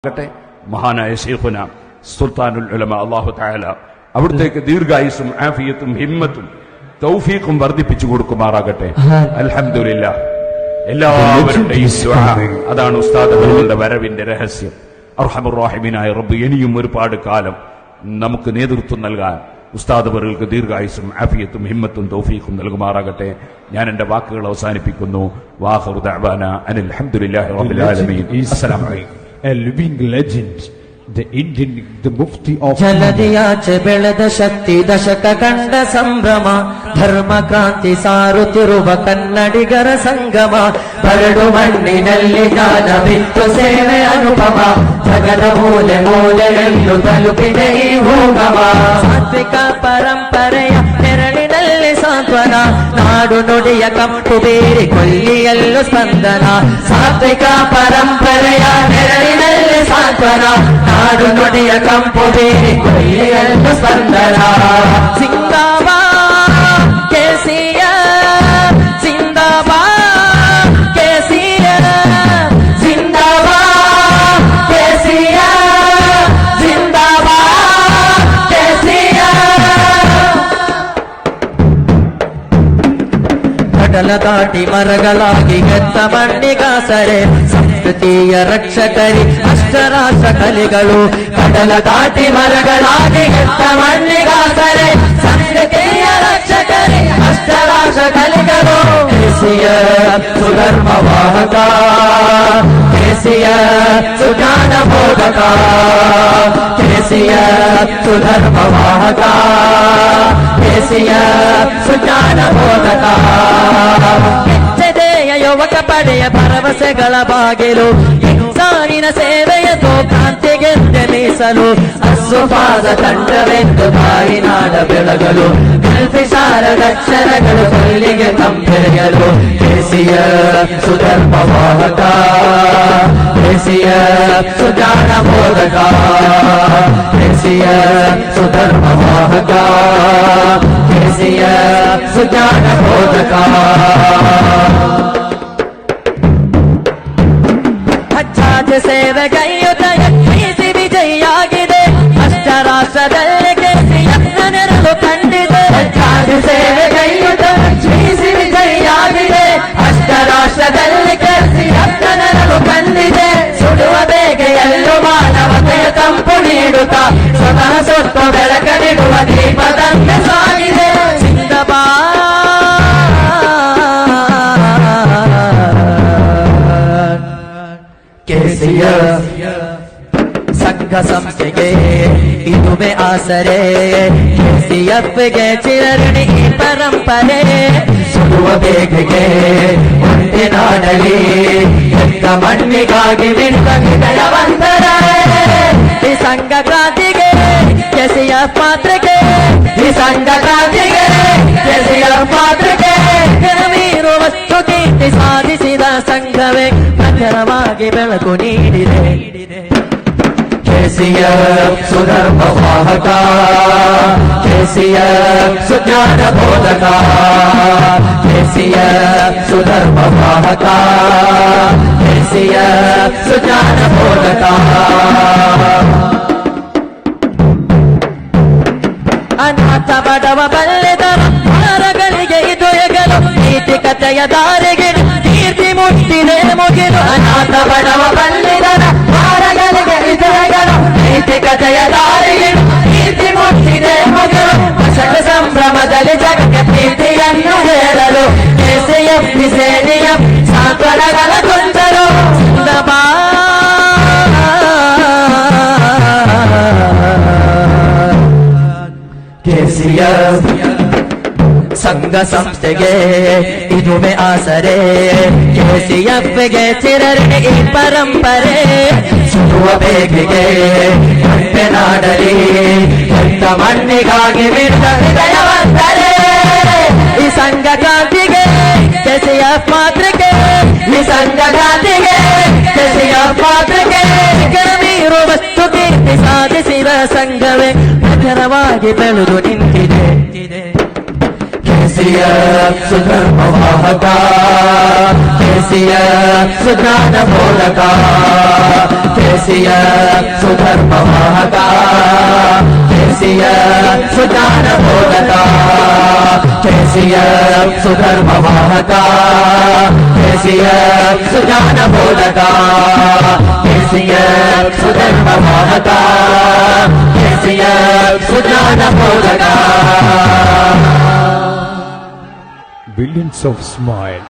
മഹാനായ ശൈഖുന സുൽത്താനുൽ ഉലമ അല്ലാഹു തആല അവിടത്തേക്ക് ദീർഘായുസ്സും ആഫിയത്തും ഹിമ്മത്തും തൗഫീഖും വർദ്ധിപ്പിച്ചു കൊടുക്കുമാറാകട്ടെ. അൽഹംദുലില്ലാഹ്. എല്ലാവരുടെയും ദുആ അതാണ് ഉസ്താദ് അവരുടെ വരവിന്റെ രഹസ്യം. അർഹമർ റഹീമീനായ റബ്ബ് ഇനിയും ഒരുപാട് കാലം നമുക്ക് നേതൃത്വം നൽകാൻ ഉസ്താദ് അവർക്ക് ദീർഘായുസ്സും ആഫിയത്തും ഹിമ്മത്തും തൗഫീഖും നൽകുമാറാകട്ടെ. ഞാൻ എന്റെ വാക്കുകൾ അവസാനിപ്പിക്കുന്നു. വാഖിറു ദഅവാന അനിൽ ഹംദുലില്ലാഹി റബ്ബിൽ ആലമീൻ. അസ്സലാമു അലൈക്കും. A living legend, the mufti of ಜಲದಿಯಾಚೆ ಬೆಳೆದ ಶಕ್ತಿ ದಶಕ ಕಂಡ ಸಂಭ್ರಮ ಧರ್ಮ ಕ್ರಾಂತಿ ಸಾರುತ್ತಿರುವ ಕನ್ನಡಿಗರ ಸಂಗಮ ಬರಡು ಮಣ್ಣಿನಲ್ಲಿ ಜ್ಞಾನ ಬಿತ್ತು ಸೇವೆ ಅನುಪಮ ಜಗದ ಮೂಲೆ ಮೂಲೆಯಲ್ಲೂ ತಲುಪಿದೆ ಈ ಭೂಗಮ ಸಾತ್ವಿಕ ಪರಂಪರೆಯ ನೆರಳಿನಲ್ಲಿ ಸಾಂತ್ವನ ನಾಡು ನುಡಿಯ ಕಪ್ಪು ಬೇರಿ ಕೊಲ್ಲಿಯಲ್ಲೂ ಸ್ಪಂದನ ಸಾತ್ವಿಕ ಪರಂಪರೆಯ ನೆರಳಿನಲ್ಲಿ ಸಾಂತ್ವನ ನಾಡು ನುಡಿಯ ಕಂಪು ಬೇರಿ ಕೊಲ್ಲಿಯಲ್ಲೂ ಸ್ಪಂದನ ಜಿಂದಾಬಾದ್ ಕೆಸಿಆರ್ ಜಿಂದಾಬಾದ್ ಕೆಸಿಆರ್ ಜಿಂದಾಬಾದ್ ಕೆಸಿಆರ್ ಜಿಂದಾಬಾದ್ ಕೆಸಿಆರ್ ಕಡಲ ದಾಟಿ ಮರಗಳಾಗಿ ಗೆದ್ದ ಮಣ್ಣಿಗಾಸರೆ ಸಂಸ್ಕೃತಿಯ ರಕ್ಷಕರಿ ಅಷ್ಟರಾಷ್ಟ್ರ ಕಲಿಗಳು ಕಡಲ ದಾಟಿ ಮರಗಳಾಗಿ ಗೆದ್ದ ಮಣ್ಣಿಗಾಸರೆ ಸಂಸ್ಕೃತಿಯ ರಕ್ಷಕರಿ ಅಷ್ಟರಾಷ್ಟ್ರ ಕಲಿಗಳು ಕೆಸಿಆರ್ ಸುಧರ್ಮ ವಾಹಕ ಕೆಸಿಆರ್ ಸುಜ್ಞಾನ ಬೋಧಕ ಕೆಸಿಆರ್ ಸುಧರ್ಮ ವಾಹಕ ಕೆಸಿಆರ್ ಸುಜ್ಞಾನ ಬೋಧಕ ಹೆಜ್ಜೆದೆಯ ಯುವಕ ಪಡೆಯ ಭರವಸೆಗಳ ಬಾಗಿಲು ಸಾರಿನ ಸೇವೆಯದು ಕ್ರಾಂತಿಗೆ ಮೀಸಲು ಅಸುಪಾದ ತಂಡವೆಂದು ತಾಯಿನಾಡ ಬೆಳಗಲು ಕಲ್ಪಿಸಾರದಕ್ಷರಗಳು ಕೊಲ್ಲಿಗೆ ತಂಪೆರೆಯಲು ಕೆಸಿಆರ್ ಸುಧರ್ಮ ವಾಹಕ ಕೆಸಿಆರ್ ಸುಜ್ಞಾನ ಬೋಧಕ ಕೆಸಿಆರ್ ಸುಧರ್ಮ ವಾಹಕ ಕೆಸಿಆರ್ ಸುಜ್ಞಾನ ಬೋಧಕ ಹಜ್ಜಾಜ್ ಸೇವೆಗೈಯುತ ಯತ್ನಿಸಿ ವಿಜಯಿಯಾಗಿದೆ ಅಷ್ಟರಾಷ್ಟ್ರದಲ್ಲಿ ಕೆಸಿಆರ್ ನೆರಳು ಕಂಡಿದೆ ಹಜ್ಜಾಜ್ ಸೇವೆಗೈಯುತ ಯತ್ನಿಸಿ ವಿಜಯಿಯಾಗಿದೆ ಅಷ್ಟರಾಷ್ಟ್ರದಲ್ಲಿ ಕೆಸಿಆರ್ ನೆರಳು ಕಂಡಿದೆ ಸುಡುವ ಬೇಗೆಯಲ್ಲೂ ಮಾನವತೆಯ ತಂಪು ನೀಡುತ್ತಾ ಸ್ವತಃ ಸ್ವಲ್ಪ ಬೆಳಕನಿಡುವ ದೀಪದಂತೆ ಸಾಗಿದೆ ಜಿಂದಾಬಾದ್ ಕೆಸಿಆರ್ ಸಂಘ ಸಂಸ್ಥೆಗೆ ಇದುವೇ ಆಸರೆ ಕೆಸಿಎಫ್ಗೆ ಚಿರಋಣಿ ಪರಂಪರೆ ಸುಡುವ ಬೇಗೆಗೆ ಒಂದೇ ನಾಡಲಿ ಎತ್ತ ಮಣ್ಣಿಗಾಗಿ ಬಿಟ್ಟ ವಿಜಯವಂತರೇ ಈ ಸಂಘ ಕ್ರಾಂತಿಗೆ ಕೆಸಿಎಫ್ ಪಾತ್ರಕ್ಕೆ ಈ ಸಂಘ ಕ್ರಾಂತಿಗೆ ಕೆಸಿಎಫ್ ಪಾತ್ರಕ್ಕೆ ಗಣವೀರು ವಸ್ತು ಕೀರ್ತಿ ಸಾಧಿಸಿದ ಸಂಘವೇ ಪ್ರಖರವಾಗಿ ಬೆಳಕು ನೀಡಿದೆ ಕೆಸಿಆರ್ ಸುಧರ್ಮ ವಾಹಕ ಕೆಸಿಆರ್ ಸುಜ್ಞಾನ ಬೋಧಕ ಕೆಸಿಆರ್ ಸುಧರ್ಮ ವಾಹಕ ಕೆಸಿಆರ್ ಸುಜ್ಞಾನ ಬೋಧಕ ಅನಾಥ ಬಡವ ಬಲ್ಲೆದರ ಭಾರಗಳಿಗೆ ಇದು ಹೆಗಲು ನೀತಿಕತೆಯ ದಾರಿಗೆ ಕೀರ್ತಿ ಮುಟ್ಟಿದೆ ಮುಗಿಲು ಅನಾಥ ಬಡವ ಬಲ್ಲೆದರ ಭಾರಗಳಿಗೆ ಇದು ಹೆಗಲು ನೀತಿಕತೆಯ ದಾರಿಗೆ ಕೀರ್ತಿ ಮುಟ್ಟಿದೆ ಮುಗಿಲು ಅಸಲ ಸಂಭ್ರಮದಲ್ಲಿ ಜಗಕ್ಕೆ ಪ್ರೀತಿಯನ್ನು ಹೇಳಲು ಕೆಸಿಎಫ್ ಸೇನೆಯ ಸಾಂತ್ವನಗಳ ಕೊಂಡರು ಕೆಸಿಆರ್ ಸಂಘ ಸಂಸ್ಥೆಗೆ ಇದುವೇ ಆಸರೆ ಕೆಸಿಎಫ್ಗೆ ಚಿರಋಣಿ ಪರಂಪರೆ ಸುಡುವ ಬೇಗೆಗೆ ಹೊಟ್ಟೆ ನಾಡಲಿ ಎಂತ ಮಣ್ಣಿಗಾಗಿ ಬಿಟ್ಟ ವಿಜಯವಂತರೇ ಈ ಸಂಘ ಕ್ರಾಂತಿಗೆ ಕೆಸಿಎಫ್ ಮಾತ್ರಕ್ಕೆ ಈ ಸಂಘ ಕ್ರಾಂತಿಗೆ ಕೆಸಿಎಫ್ ಮಾತ್ರಕ್ಕೆ ಗಣವೀರು ವಸ್ತು ಕೀರ್ತಿ ಸಾಧಿಸಿದ ಸಂಘವೇ ಪ್ರಖರವಾಗಿ ಬೆಳೆದು ನಿಂತಿದೆ KCF सुधर्मवाहका KCF सुज्ञानबोधका KCF सुधर्मवाहका KCF सुज्ञानबोधका KCF सुधर्मवाहका KCF सुज्ञानबोधका KCF सुधर्मवाहका KCF सुज्ञानबोधका Billions of smile.